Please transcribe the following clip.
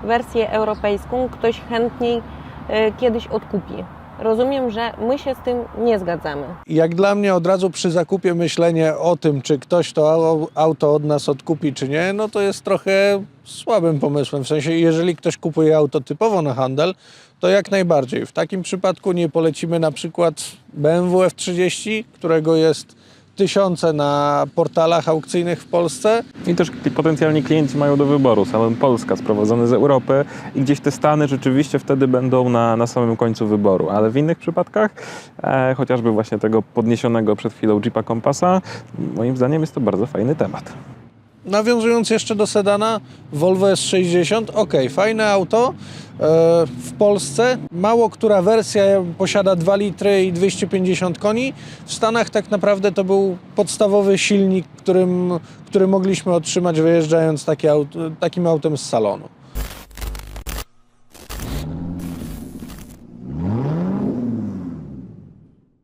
wersję europejską ktoś chętniej kiedyś odkupi. Rozumiem, że my się z tym nie zgadzamy. Jak dla mnie od razu przy zakupie myślenie o tym, czy ktoś to auto od nas odkupi, czy nie, no to jest trochę słabym pomysłem. W sensie, jeżeli ktoś kupuje auto typowo na handel, to jak najbardziej. W takim przypadku nie polecimy na przykład BMW F30, którego jest tysiące na portalach aukcyjnych w Polsce. I też potencjalni klienci mają do wyboru. Salon Polska sprowadzony z Europy i gdzieś te Stany rzeczywiście wtedy będą na samym końcu wyboru. Ale w innych przypadkach, chociażby właśnie tego podniesionego przed chwilą Jeepa Compassa, moim zdaniem jest to bardzo fajny temat. Nawiązując jeszcze do sedana, Volvo S60, fajne auto. W Polsce mało która wersja posiada 2 litry i 250 koni. W Stanach tak naprawdę to był podstawowy silnik, który mogliśmy otrzymać wyjeżdżając takim autem z salonu.